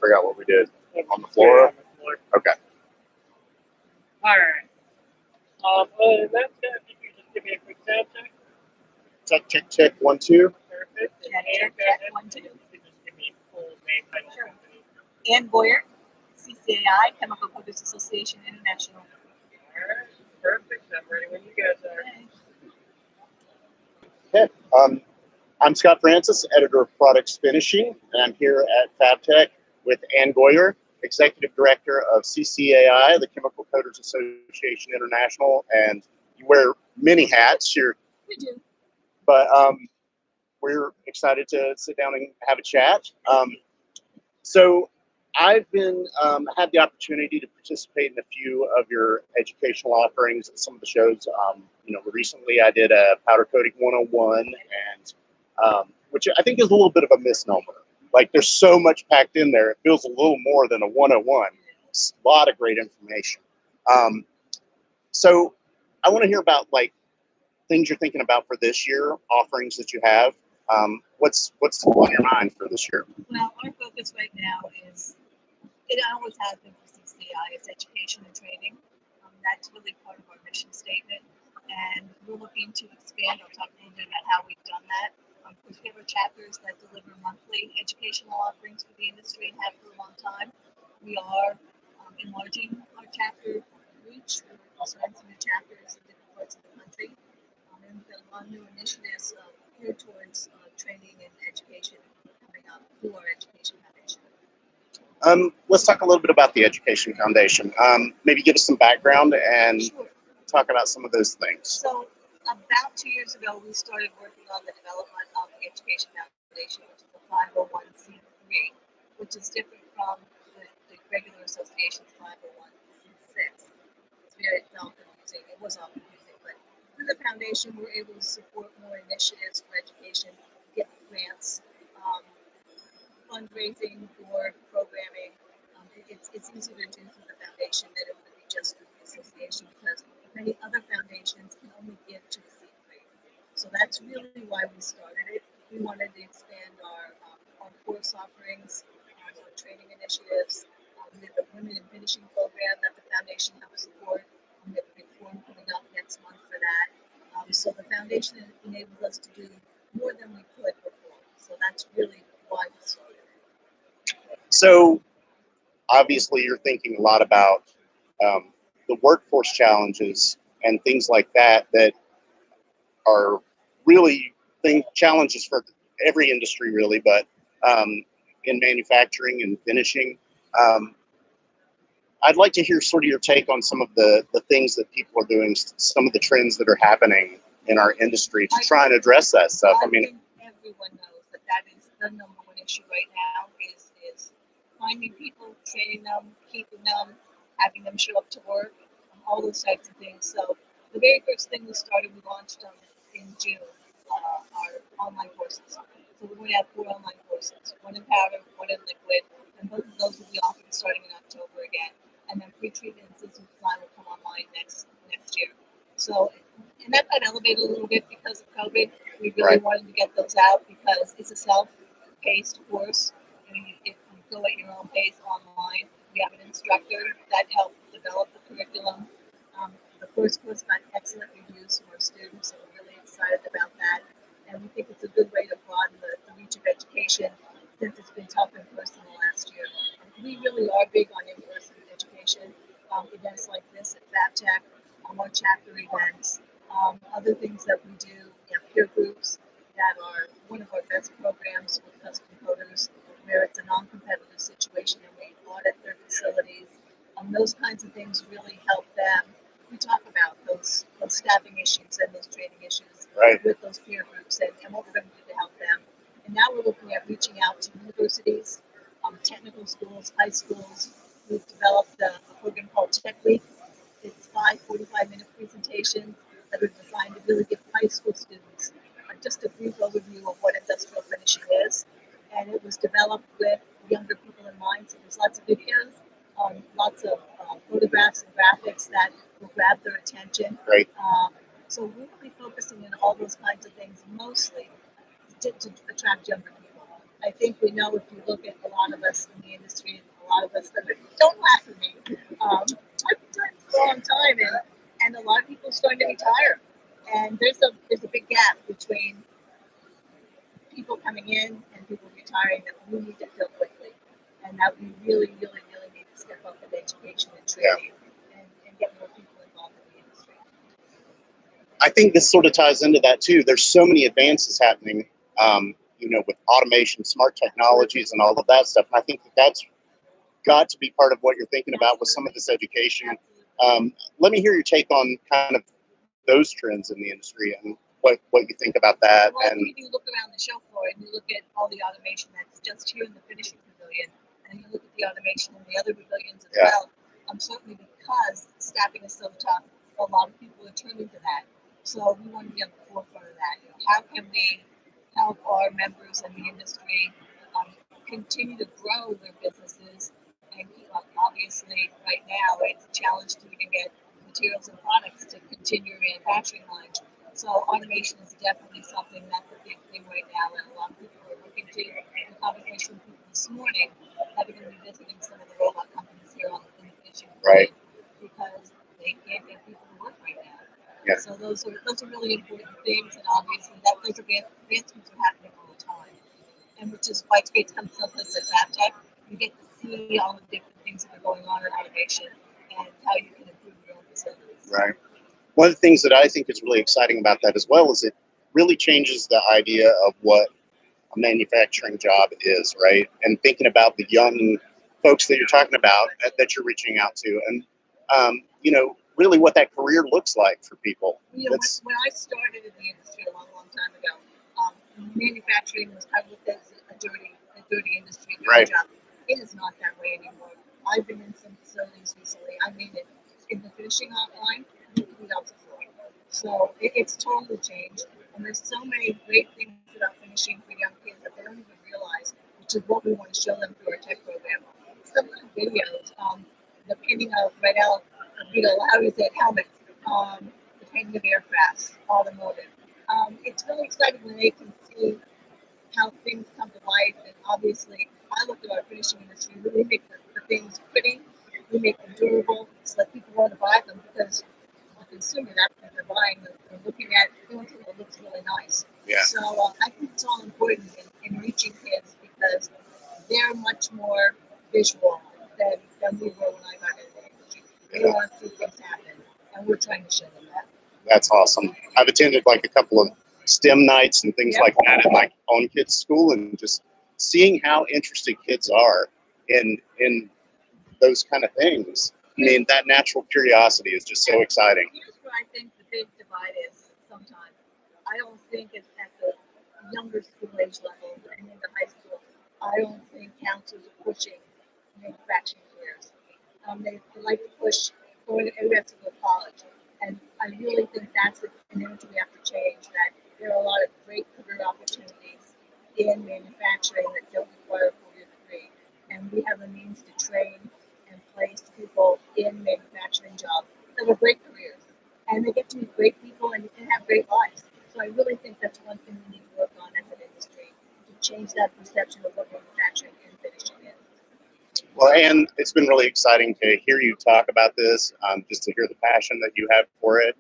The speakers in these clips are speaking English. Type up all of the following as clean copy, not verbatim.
forgot what we did. On the floor? On the floor. Okay. All right. Other than that, if you could just give me a quick sound check. Check, check, check. 1, 2. Perfect. Check, And check, go check. ahead. 1, 2. You can just give me full name, title, Sure. company. And Goyer, CCAI, Chemical Coaters Association International. All right. Perfect. I'm ready when you guys are. Okay. I'm Scott Francis, editor of Products Finishing, and I'm here at FABTECH with Ann Goyer, executive director of CCAI, the Chemical Coaters Association International, and you wear many hats here. We do. But we're excited to sit down and have a chat. So I've been had the opportunity to participate in a few of your educational offerings at some of the shows. Recently I did a powder coating 101, and which I think is a little bit of a misnomer. Like, there's so much packed in there. It feels a little more than a 101. It's a lot of great information. So I want to hear about things you're thinking about for this year, offerings that you have. What's on your mind for this year? Well, our focus right now is, it always has been for CCAI, it's education and training. That's really part of our mission statement. And we're looking to expand. I'll talk a little bit about how we've done that. Of course, we have our chapters that deliver monthly educational offerings for the industry and have for a long time. We are enlarging our chapter reach. We're starting some new chapters in different parts of the country. And we've got a lot of new initiatives geared towards training and education coming up through our Education Foundation. Let's talk a little bit about the Education Foundation. Maybe give us some background and Sure. talk about some of those things. So about 2 years ago, we started working on the development of the Education Foundation, which is a 501c3, which is different from the regular association's 501c6. It's very confusing. It was all confusing, but through the foundation, we're able to support more initiatives for education, get grants, fundraising for programming. It's easier to do through the foundation than it would be just through the association, because many other foundations can only give to the C3. So that's really why we started it. We wanted to expand our course offerings, our training initiatives. We have the Women in Finishing program that the foundation helps support. We have a big forum coming up next month for that. So the foundation enables us to do more than we could before. So that's really why we started it. So obviously you're thinking a lot about the workforce challenges and things like that are really challenges for every industry, really, but in manufacturing and finishing. I'd like to hear sort of your take on some of the things that people are doing, some of the trends that are happening in our industry to try and address that stuff. I think everyone knows that is the number one issue right now is finding people, training them, keeping them, having them show up to work, all those types of things. So the very first thing we launched in June, our online courses. So we're going to have 4 online courses, one in powder, one in liquid, and both of those will be offered starting in October again. And then pre-treatment and system design will come online next year. So, and that got elevated a little bit because of COVID. We really wanted to get those out because it's a self-paced course. If you go at your own pace online, we have an instructor that helped develop the curriculum. The first course got excellent reviews from our students, so we're really excited about that. And we think it's a good way to broaden the reach of education since it's been tough in person the last year. We really are big on in-person education. Events like this at FABTECH, our chapter events, other things that we do. We have peer groups that are one of our best programs with custom coders, where it's a non-competitive situation and we audit their facilities. Those kinds of things really help them. We talk about those staffing issues and those training issues with those peer groups and what we're going to do to help them. And now we're looking at reaching out to universities, technical schools, high schools. We've developed a program called Tech Week. It's 5 45-minute presentations that are designed to really give high school students just a brief overview of what industrial finishing is. And it was developed with younger people in mind. So there's lots of videos, lots of photographs and graphics that will grab their attention. Right. So we're really focusing on all those kinds of things, mostly to attract younger people. I think we know if you look at a lot of us in the industry, a lot of us that don't laugh at me. I've been doing this for a long time, and a lot of people are starting to retire. And there's a big gap between people coming in and people retiring that we need to fill quickly, and that we really, really, really need to step up with education and training and get more people involved in the industry. I think this sort of ties into that too. There's so many advances happening, with automation, smart technologies, and all of that stuff. And I think that's got to be part of what you're thinking about with some of this education. Let me hear your take on kind of those trends in the industry and what you think about that. Well, And if you look around the show floor and you look at all the automation that's just here in the finishing pavilion, and you look at the automation in the other pavilions as well, certainly because staffing is so tough, a lot of people are turning to that. So we want to be on the forefront of that. How can we help our members in the industry continue to grow their businesses and keep up? Obviously, right now it's a challenge to even get materials and products to continue manufacturing lines. So automation is definitely something that's a big thing right now, and a lot of people are looking to. The conversation with people this morning, that we're going to be visiting some of the robot companies here in the fishing Right. because they can't get people to work right now. Yeah. So those are really important things, and obviously those advancements are happening all the time. And which is why it's great to come to someplace like FABTECH. You get to see all the different things that are going on in automation and how you can improve your own facilities. right. One of the things that I think is really exciting about that as well is it really changes the idea of what a manufacturing job is, right? And thinking about the young folks that you're talking about that you're reaching out to, and really what that career looks like for people. When I started in the industry a long, long time ago, manufacturing was kind of looked at as a dirty industry, Right. job. It is not that way anymore. I've been in some facilities recently. I mean, in the finishing line, you can eat off the floor. So it's totally changed. And there's so many great things about finishing for young kids that they don't even realize, which is what we want to show them through our tech program. Some of the videos, the painting of how do you say it, helmets, the painting of aircrafts, automotive. It's really exciting when they can see how things come to life. And obviously, I look at our finishing industry. We make the things pretty, we make them durable, so that people want to buy them because the consumer, that's what they're buying. They're looking at something that looks really nice. Yeah. So I think it's all important in reaching kids because they're much more visual than we were when I got into the industry. They want to see things happen, and we're trying to show them that. That's awesome. I've attended like a couple of STEM nights and things like that at my own kids' school, and just seeing how interested kids are in those kind of things. I mean, that natural curiosity is just so exciting. Here's where I think the big divide is sometimes. I don't think it's at the younger school age level and into high school. I don't think counselors are pushing manufacturing careers. They like to push going everybody has to go to college. And I really think that's an image we have to change, that there are a lot of great career opportunities in manufacturing that don't require a 4-year degree. And we have a means to train and place people in manufacturing jobs that have great careers. And they get to meet great people and have great lives. So I really think that's one thing we need to work on as an industry, to change that perception of what manufacturing and finishing is. Well, and it's been really exciting to hear you talk about this, just to hear the passion that you have for it.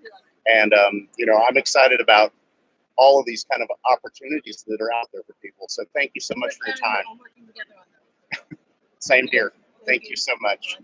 And, I'm excited about all of these kind of opportunities that are out there for people. So thank you so much for your time. I'm working together on those. Same here. Thank you so much.